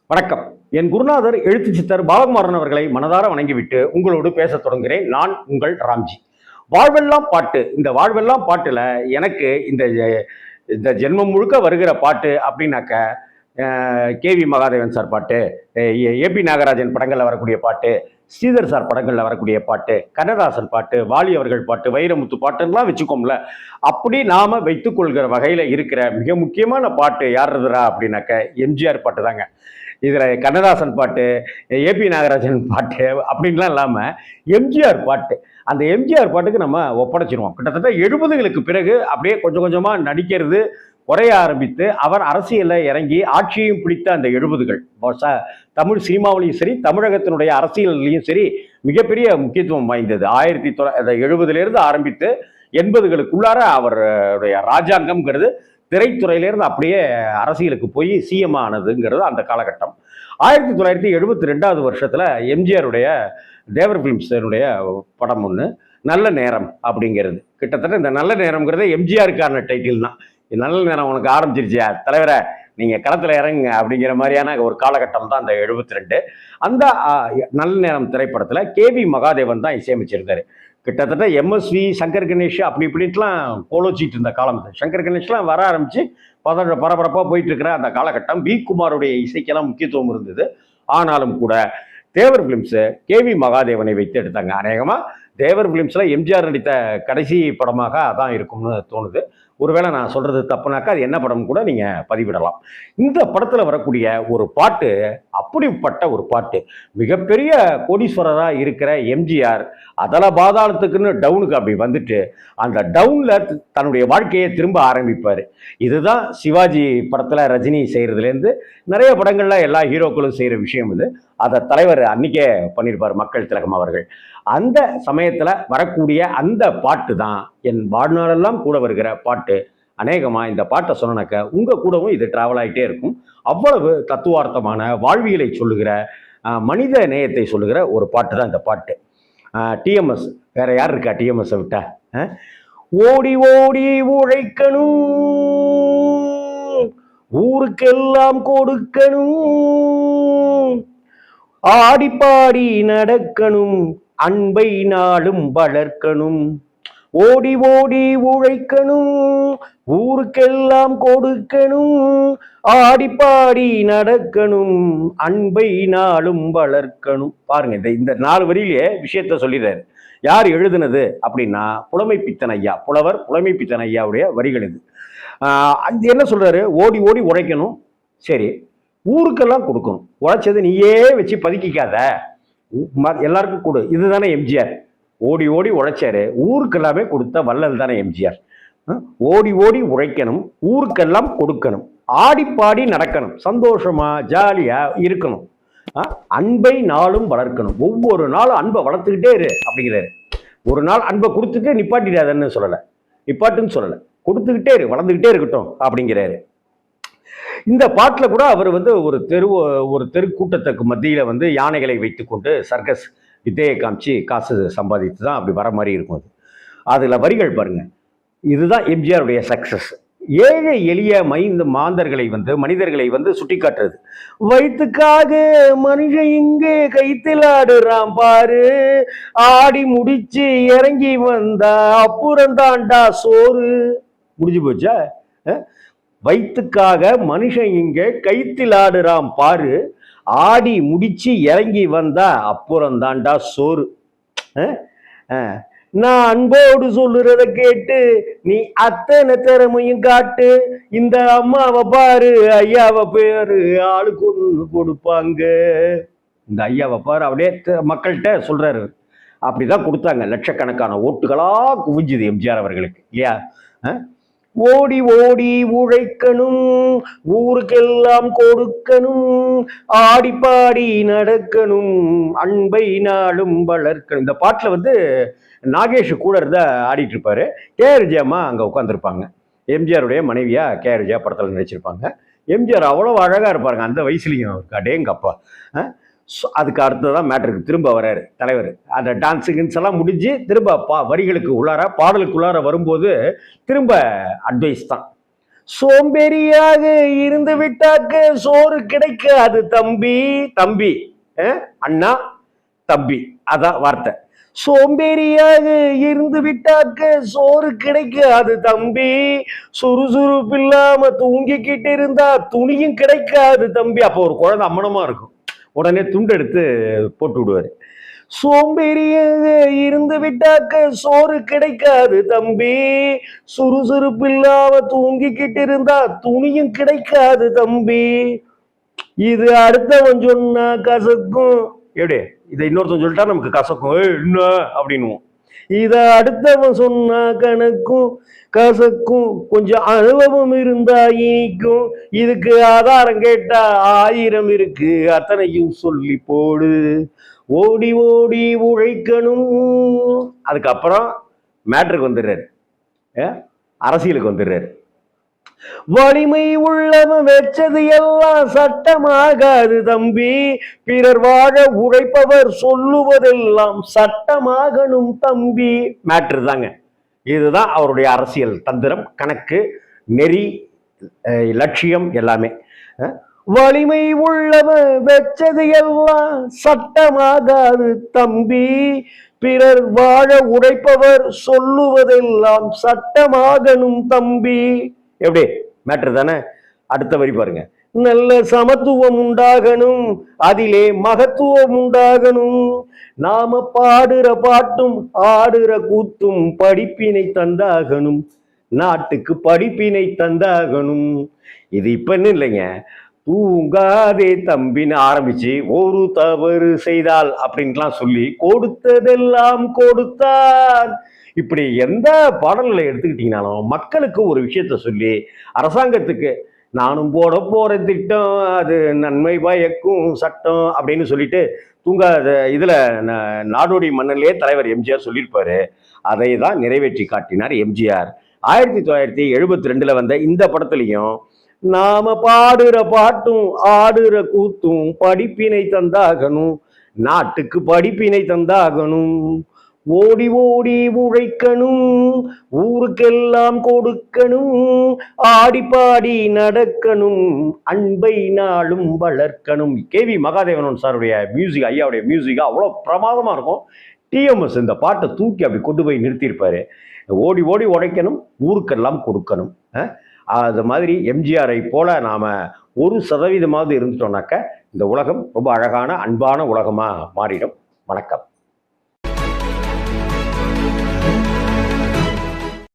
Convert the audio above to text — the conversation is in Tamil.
வணக்கம். என் குருநாதர் எழுத்து சித்தர் பாலகுமாரன் அவர்களை மனதார வணங்கிவிட்டு உங்களோடு பேசத் தொடங்குகிறேன். நான் உங்கள் ராம்ஜி. வாழ்வெல்லாம் பாட்டு. இந்த வாழ்வெல்லாம் பாட்டுல எனக்கு இந்த ஜென்மம் முழுக்க வருகிற பாட்டு அப்படின்னாக்க கேவி மகாதேவன் சார் பாட்டு, ஏபி நாகராஜன் படங்கள்ல வரக்கூடிய பாட்டு, ஸ்ரீதர் சார் படங்கள்ல வரக்கூடிய பாட்டு, கண்ணதாசன் பாட்டு, வாலி அவர்கள் பாட்டு, வைரமுத்து பாட்டுலாம் வச்சுக்கோம்ல. அப்படி நாம வைத்துக் கொள்கிற வகையில இருக்கிற மிக முக்கியமான பாட்டு யாருதுரா அப்படின்னாக்க எம்ஜிஆர் பாட்டு தாங்க. இதுல கண்ணதாசன் பாட்டு, ஏபி நாகராஜன் பாட்டு அப்படின்லாம் இல்லாம எம்ஜிஆர் பாட்டு. அந்த எம்ஜிஆர் பாட்டுக்கு நம்ம ஒப்படைச்சிருவோம். கிட்டத்தட்ட 70களுக்கு பிறகு அப்படியே கொஞ்சம் கொஞ்சமா நடிக்கிறது குறைய ஆரம்பித்து அவர் அரசியல்ல இறங்கி ஆட்சியையும் பிடித்த அந்த 70கள் தமிழ் சினிமாவிலையும் சரி, தமிழகத்தினுடைய அரசியலையும் சரி மிகப்பெரிய முக்கியத்துவம் வாய்ந்தது. 1970 ஆரம்பித்து 80களுக்குள்ளார அவருடைய ராஜாங்கம்ங்கிறது திரைத்துறையிலிருந்து அப்படியே அரசியலுக்கு போய் சிஎம் ஆனதுங்கிறது அந்த காலகட்டம். 1972 எம்ஜிஆருடைய தேவர் பிலிம்ஸனுடைய படம் ஒன்று நல்ல நேரம் அப்படிங்கிறது. கிட்டத்தட்ட இந்த நல்ல நேரம்ங்கிறத எம்ஜிஆருக்கான டைட்டில் தான். நல்ல நேரம் உனக்கு ஆரம்பிச்சிருச்சியா தலைவரை, நீங்கள் களத்தில் இறங்குங்க அப்படிங்கிற மாதிரியான ஒரு காலகட்டம் தான் அந்த 72. அந்த நல்ல நேரம் திரைப்படத்தில் கேவி மகாதேவன் தான் இசையமைச்சிருந்தார். கிட்டத்தட்ட எம்எஸ்வி, சங்கர் கணேஷ் அப்படி இப்படின்ட்டுலாம் கோலோச்சிட்டு இருந்த காலம். சங்கர் கணேஷ்லாம் வர ஆரம்பித்து பரபரப்பாக போயிட்டு இருக்கிற அந்த காலகட்டம். வி குமாருடைய இசைக்கெல்லாம் முக்கியத்துவம் இருந்தது. ஆனாலும் கூட தேவர் பிலிம்ஸு கேவி மகாதேவனை வைத்து எடுத்தாங்க. அநேகமாக தேவர் பிலிம்ஸில் எம்ஜிஆர் நடித்த கடைசி படமாக அதான் இருக்கும்னு தோணுது. ஒருவேளை நான் சொல்றது தப்புனாக்கா அது என்ன படம் கூட நீங்க பதிவிடலாம். இந்த படத்துல வரக்கூடிய ஒரு பாட்டு அப்படிப்பட்ட ஒரு பாட்டு. மிகப்பெரிய கோடீஸ்வரராக இருக்கிற எம்ஜிஆர் அதல பாதாளத்துக்குன்னு டவுனுக்கு அப்படி வந்துட்டு அந்த டவுன்ல தன்னுடைய வாழ்க்கையை திரும்ப ஆரம்பிப்பார். இதுதான் சிவாஜி படத்துல ரஜினி செய்யறதுலேருந்து நிறைய படங்கள்ல எல்லா ஹீரோக்களும் செய்யற விஷயம் இது. அதை தலைவர் அன்னைக்கே பண்ணியிருப்பார் மக்கள் திலகம் அவர்கள். அந்த சமயத்துல வரக்கூடிய அந்த பாட்டு தான் என் வாழ்நாளெல்லாம் கூட வருகிற பாட்டு. அநேகமா இந்த பாட்டை சொன்னாக்க உங்க கூடவும் இது டிராவல் ஆகிட்டே இருக்கும். அவ்வளவு தத்துவார்த்தமான வாழ்வியலை சொல்லுகிற மனித நேயத்தை சொல்லுகிற ஒரு பாட்டு தான் இந்த பாட்டு. டிஎம்எஸ் வேற யார் இருக்கா டிஎம்எஸ் விட்டா? ஓடி ஓடி உழைக்கணும், ஊருக்கெல்லாம் கொடுக்கணும், ஆடி பாடி நடக்கணும், அன்பை நாளும் வளர்க்கணும், ஓடி ஓடி உழைக்கணும், ஊருக்கெல்லாம் கொடுக்கணும், ஆடி பாடி நடக்கணும், அன்பை நாளும் வளர்க்கணும். பாருங்க, இந்த 4 வரியிலேயே விஷயத்த சொல்லிடுறாரு. யார் எழுதுனது அப்படின்னா புலமை பித்தன் ஐயா, புலவர் புலமை பித்தன் ஐயாவுடைய வரிகள் இது. என்ன சொல்றாரு? ஓடி ஓடி உழைக்கணும், சரி, ஊருக்கெல்லாம் கொடுக்கணும், உழைச்சது நீயே வச்சு பதுக்கிக்காத, எல்லாருக்கும் கொடு. இதுதானே எம்ஜிஆர். ஓடி ஓடி உழைச்சாரு, ஊருக்கெல்லாமே கொடுத்த வள்ளல் தானே எம்ஜிஆர். ஓடி ஓடி உழைக்கணும், ஊருக்கெல்லாம் கொடுக்கணும், ஆடி பாடி நடக்கணும், சந்தோஷமா ஜாலியா இருக்கணும், அன்பை நாளும் வளர்க்கணும். ஒவ்வொரு நாளும் அன்பை வளர்த்துக்கிட்டே இரு அப்படிங்கிறாரு. ஒரு நாள் அன்பை கொடுத்துட்டு நிப்பாட்டிடாதன்னு சொல்லலை, நிப்பாட்டுன்னு சொல்லலை, கொடுத்துக்கிட்டே இரு, வளர்ந்துக்கிட்டே இருக்கட்டும் அப்படிங்கிறாரு. இந்த பாட்டில் கூட அவர் ஒரு தெருக்கூட்டத்துக்கு மத்தியில் யானைகளை வைத்துக்கொண்டு சர்க்கஸ் வித்தையை காமிச்சு காசு சம்பாதித்து தான் அப்படி வர மாதிரி இருக்கும். அதில் வரிகள் பாருங்க, இதுதான் எம்ஜிஆருடைய சக்சஸ். ஏழை எளிய மாந்தர்களை மனிதர்களை சுட்டி காட்டுறது. வயிற்றுக்காக மனுஷன் இங்கே கைத்தில் ஆடுறான் பாரு, ஆடி முடிச்சு இறங்கி வந்தா அப்புறம் தாண்டா சோறு. முடிஞ்சு போச்சா? வயிற்றுக்காக மனுஷன் இங்க கைத்தில் ஆடுறான் பாரு, ஆடி முடிச்சு இறங்கி வந்தா அப்புறம் தாண்டா சோறு. நான் அன்போடு சொல்லுறத கேட்டு நீ அத்தனை திறமையும் காட்டு, இந்த அம்மாவை பாரு, ஐயாவை பேரு ஆளுக்கு ஒன்று கொடுப்பாங்க. இந்த ஐயாவை பாரு அப்படியே மக்கள்கிட்ட சொல்றாரு. அப்படிதான் கொடுத்தாங்க. லட்சக்கணக்கான ஓட்டுகளா குவிஞ்சுது எம்ஜிஆர் அவர்களுக்கு இல்லையா? ஓடி ஓடி உழைக்கணும், ஊருக்கெல்லாம் கொடுக்கணும், ஆடி பாடி நடக்கணும், அன்பை நாளும் வளர்க்கணும். இந்த பாட்டில் நாகேஷ் கூட இருந்தா ஆடிட்டு இருப்பாரு. கே.ஆர். விஜயம்மா அங்கே உட்காந்துருப்பாங்க. எம்ஜிஆருடைய மனைவியா கே.ஆர். விஜயா படத்தில் நடிச்சிருப்பாங்க. எம்ஜிஆர் அவ்வளோ அழகாக இருப்பாருங்க அந்த வயசுலையும். அவருக்கு அடேங்கப்பா. அதுக்கு அடுத்ததான் மேட்ருக்கு திரும்ப வர்றாரு தலைவர். அந்த டான்ஸுங்கின்ஸ் எல்லாம் முடிஞ்சு திரும்ப வரிகளுக்கு உள்ளார பாடலுக்கு உள்ளார வரும்போது திரும்ப அட்வைஸ் தான். சோம்பேறியாக இருந்து விட்டாக்க சோறு கிடைக்காது தம்பி. தம்பி அண்ணா தம்பி, அதான் வார்த்தை. சோம்பேறியாக இருந்து விட்டாக்க சோறு கிடைக்காது தம்பி. சுறுசுறுப்பு இல்லாம தூங்கிக்கிட்டு இருந்தா துணியும் கிடைக்காது தம்பி. அப்போ ஒரு குழந்தை அம்மனமா இருக்கும், உடனே துண்டு எடுத்து போட்டு விடுவாரு. சோம்பேறியாக இருந்து விட்டாக்க சோறு கிடைக்காது தம்பி. சுறுசுறுப்பு இல்லாம தூங்கிக்கிட்டு இருந்தா துணியும் கிடைக்காது தம்பி. இது அடுத்தவன் சொன்னா கசக்கும். எப்படி இதை இன்னொருத்தன் சொல்லிட்டா நமக்கு கசக்கும், என்ன அப்படின்னுவோம். இத அடுத்தவன் சொன்னா கணக்கும் கசக்கும், கொஞ்சம் அனுபவம் இருந்தா இனிக்கும். இதுக்கு ஆதாரம் கேட்டா 1000 இருக்கு, அத்தனையும் சொல்லி போடு. ஓடி ஓடி உழைக்கணும். அதுக்கப்புறம் மேட்ருக்கு வந்துடுறாரு, அரசியலுக்கு வந்துடுறாரு. வலிமை உள்ளவன் வச்சது எல்லாம் சட்டமாகாது தம்பி. பிறர் வாழ உழைப்பவர் சொல்லுவதெல்லாம் சட்டமாகணும் தம்பி. மேட்ரு தாங்க. இதுதான் அவருடைய அரசியல் தந்திரம், கணக்கு, நெறி, லட்சியம் எல்லாமே. வலிமை உள்ளவன் வச்சது எல்லாம் சட்டமாகாது தம்பி. பிறர் வாழ உழைப்பவர் சொல்லுவதெல்லாம் சட்டமாகணும் தம்பி. எப்படி மேட்ரு தானே. அடுத்த வரி பாருங்க. நல்ல சமத்துவம் உண்டாகணும், அதிலே மகத்துவம் உண்டாகணும். நாம பாடுற பாட்டும் ஆடுற கூத்தும் படிப்பினை தந்தாகணும், நாட்டுக்கு படிப்பினை தந்தாகணும். இது இப்பன்னு இல்லைங்க, தூங்காதே தம்பின்னு ஆரம்பிச்சு ஒரு தவறு செய்தால் அப்படின்லாம் சொல்லி கொடுத்ததெல்லாம் கொடுத்தார். இப்படி எந்த பாடல்களை எடுத்துக்கிட்டீங்கனாலும் மக்களுக்கு ஒரு விஷயத்த சொல்லி, அரசாங்கத்துக்கு நானும் போட போற திட்டம் அது நன்மை பயக்கும் சட்டம் அப்படின்னு சொல்லிட்டு தூங்காத இதுல நாடோடி மன்னன்லேயே தலைவர் எம்ஜிஆர் சொல்லியிருப்பாரு. அதை தான் நிறைவேற்றி காட்டினார் எம்ஜிஆர். 1972 வந்த இந்த படத்துலையும் நாம பாடுற பாட்டும் ஆடுற கூத்தும் படிப்பினை தந்தாகணும், நாட்டுக்கு படிப்பினை தந்தாகணும். ஓடி ஓடி உழைக்கணும், ஊருக்கெல்லாம் கொடுக்கணும், ஆடி பாடி நடக்கணும், அன்பை நாளும் வளர்க்கணும். கேவி மகாதேவன் சாருடைய மியூசிக், ஐயாவுடைய மியூசிக் அவ்வளோ பிரமாதமா இருக்கும். டிஎம்எஸ் இந்த பாட்டை தூக்கி அப்படி கொண்டு போய் நிறுத்தியிருப்பாரு. ஓடி ஓடி உழைக்கணும், ஊருக்கெல்லாம் கொடுக்கணும். அது மாதிரி எம்ஜிஆரை போல நாம 1% இருந்துட்டோம்னாக்க இந்த உலகம் ரொம்ப அழகான அன்பான உலகமா மாறிடும். வணக்கம்.